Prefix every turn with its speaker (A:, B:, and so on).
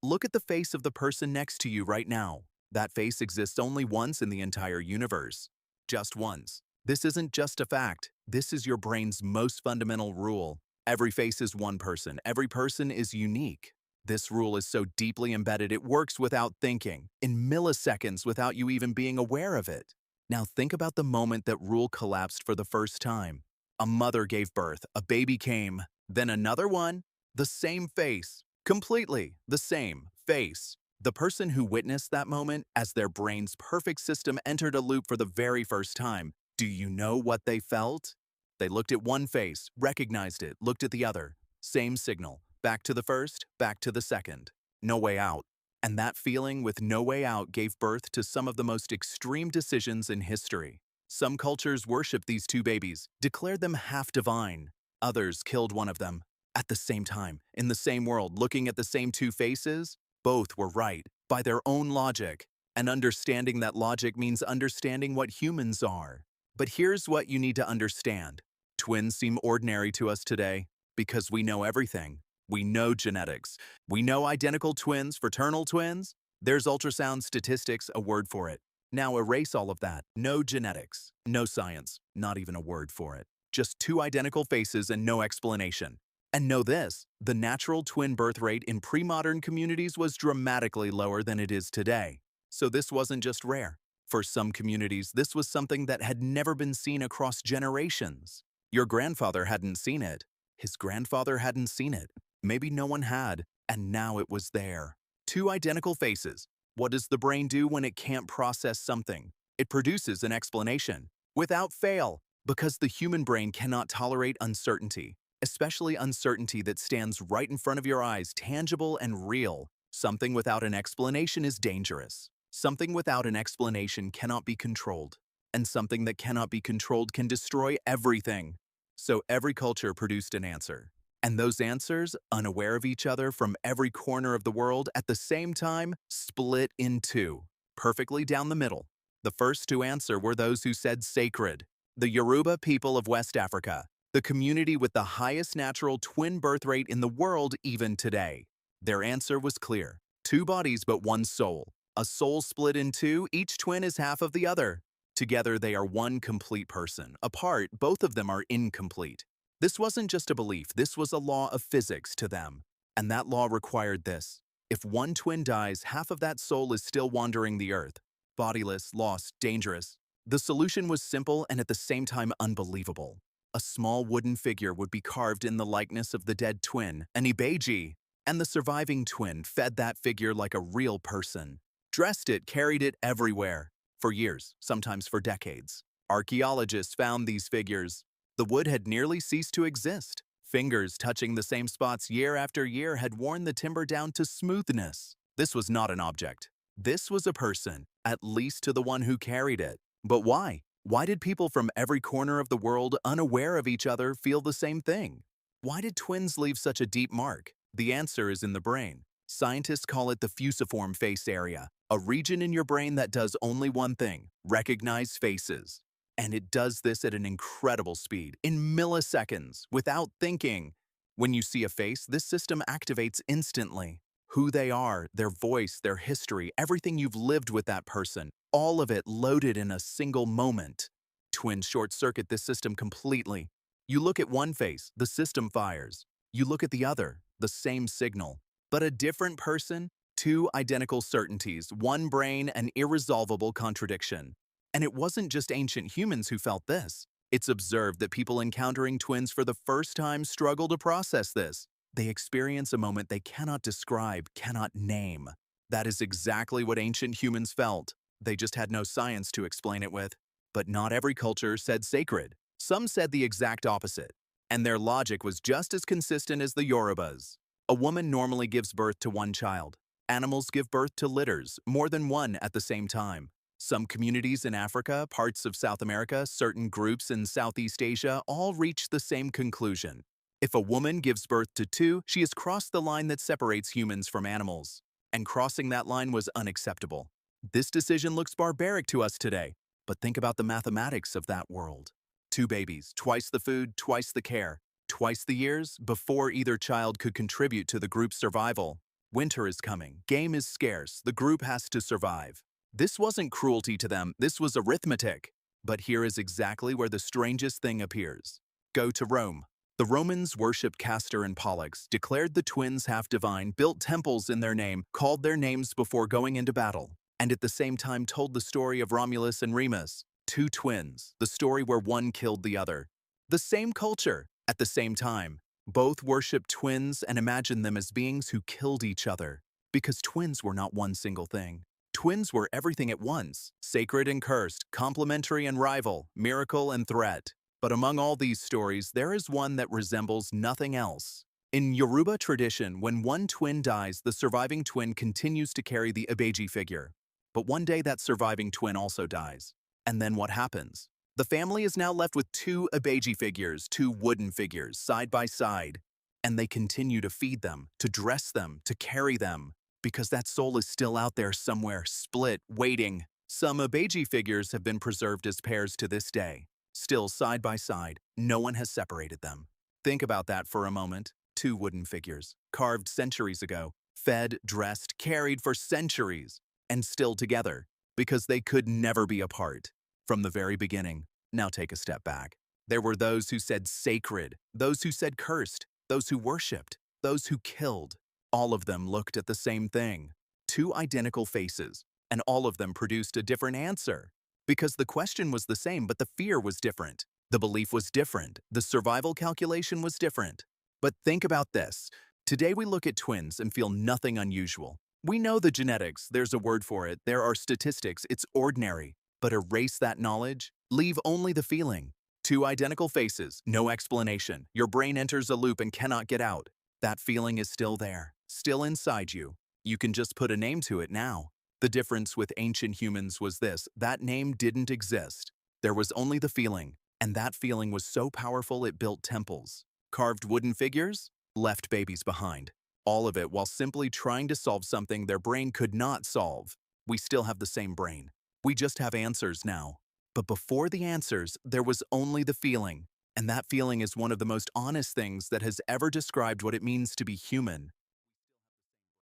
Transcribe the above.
A: Look at the face of the person next to you right now. That face exists only once in the entire universe. Just once. This isn't just a fact. This is your brain's most fundamental rule. Every face is one person. Every person is unique. This rule is so deeply embedded it works without thinking, in milliseconds without you even being aware of it. Now think about the moment that rule collapsed for the first time. A mother gave birth, a baby came, then another one. The same face. Completely the same face. The person who witnessed that moment as their brain's perfect system entered a loop for the very first time, do you know what they felt? They looked at one face, recognized it, looked at the other. Same signal. Back to the first, back to the second. No way out. And that feeling with no way out gave birth to some of the most extreme decisions in history. Some cultures worshiped these two babies, declared them half divine. Others killed one of them. At the same time, in the same world, looking at the same two faces, both were right, by their own logic. And understanding that logic means understanding what humans are. But here's what you need to understand. Twins seem ordinary to us today because we know everything. We know genetics. We know identical twins, fraternal twins. There's ultrasound statistics, a word for it. Now erase all of that. No genetics, no science, not even a word for it. Just two identical faces and no explanation. And know this, the natural twin birth rate in pre-modern communities was dramatically lower than it is today. So this wasn't just rare. For some communities, this was something that had never been seen across generations. Your grandfather hadn't seen it. His grandfather hadn't seen it. Maybe no one had, and now it was there. Two identical faces. What does the brain do when it can't process something? It produces an explanation, without fail, because the human brain cannot tolerate uncertainty, especially uncertainty that stands right in front of your eyes, tangible and real. Something without an explanation is dangerous. Something without an explanation cannot be controlled, and something that cannot be controlled can destroy everything. So every culture produced an answer. And those answers, unaware of each other from every corner of the world at the same time, split in two, perfectly down the middle. The first to answer were those who said sacred, the Yoruba people of West Africa, the community with the highest natural twin birth rate in the world even today. Their answer was clear, two bodies but one soul. A soul split in two, each twin is half of the other. Together they are one complete person. Apart, both of them are incomplete. This wasn't just a belief, this was a law of physics to them. And that law required this. If one twin dies, half of that soul is still wandering the earth. Bodiless, lost, dangerous. The solution was simple and at the same time unbelievable. A small wooden figure would be carved in the likeness of the dead twin, an Ibeji, and the surviving twin fed that figure like a real person. Dressed it, carried it everywhere. For years, sometimes for decades. Archaeologists found these figures. The wood had nearly ceased to exist. Fingers touching the same spots year after year had worn the timber down to smoothness. This was not an object. This was a person, at least to the one who carried it. But why? Why did people from every corner of the world, unaware of each other, feel the same thing? Why did twins leave such a deep mark? The answer is in the brain. Scientists call it the fusiform face area, a region in your brain that does only one thing, recognize faces. And it does this at an incredible speed, in milliseconds, without thinking. When you see a face, this system activates instantly. Who they are, their voice, their history, everything you've lived with that person, all of it loaded in a single moment. Twins short-circuit this system completely. You look at one face, the system fires. You look at the other, the same signal. But a different person, two identical certainties, one brain, an irresolvable contradiction. And it wasn't just ancient humans who felt this. It's observed that people encountering twins for the first time struggle to process this. They experience a moment they cannot describe, cannot name. That is exactly what ancient humans felt. They just had no science to explain it with. But not every culture said sacred. Some said the exact opposite. And their logic was just as consistent as the Yorubas. A woman normally gives birth to one child. Animals give birth to litters, more than one at the same time. Some communities in Africa, parts of South America, certain groups in Southeast Asia all reach the same conclusion. If a woman gives birth to two, she has crossed the line that separates humans from animals. And crossing that line was unacceptable. This decision looks barbaric to us today, but think about the mathematics of that world. Two babies, twice the food, twice the care, twice the years before either child could contribute to the group's survival. Winter is coming, game is scarce, the group has to survive. This wasn't cruelty to them, this was arithmetic. But here is exactly where the strangest thing appears. Go to Rome. The Romans worshipped Castor and Pollux, declared the twins half-divine, built temples in their name, called their names before going into battle, and at the same time told the story of Romulus and Remus, two twins, the story where one killed the other. The same culture, at the same time. Both worshipped twins and imagined them as beings who killed each other, because twins were not one single thing. Twins were everything at once, sacred and cursed, complementary and rival, miracle and threat. But among all these stories, there is one that resembles nothing else. In Yoruba tradition, when one twin dies, the surviving twin continues to carry the Ibeji figure. But one day that surviving twin also dies. And then what happens? The family is now left with two Ibeji figures, two wooden figures, side by side. And they continue to feed them, to dress them, to carry them, because that soul is still out there somewhere, split, waiting. Some Ibeji figures have been preserved as pairs to this day. Still side by side, no one has separated them. Think about that for a moment. Two wooden figures, carved centuries ago, fed, dressed, carried for centuries, and still together, because they could never be apart. From the very beginning. Now take a step back. There were those who said sacred, those who said cursed, those who worshipped, those who killed. All of them looked at the same thing. Two identical faces, and all of them produced a different answer. Because the question was the same, but the fear was different. The belief was different. The survival calculation was different. But think about this. Today we look at twins and feel nothing unusual. We know the genetics, there's a word for it, there are statistics, it's ordinary. But erase that knowledge, leave only the feeling. Two identical faces, no explanation. Your brain enters a loop and cannot get out. That feeling is still there, still inside you. You can just put a name to it now. The difference with ancient humans was this: that name didn't exist. There was only the feeling, and that feeling was so powerful it built temples. Carved wooden figures, left babies behind. All of it while simply trying to solve something their brain could not solve. We still have the same brain. We just have answers now. But before the answers, there was only the feeling. And that feeling is one of the most honest things that has ever described what it means to be human.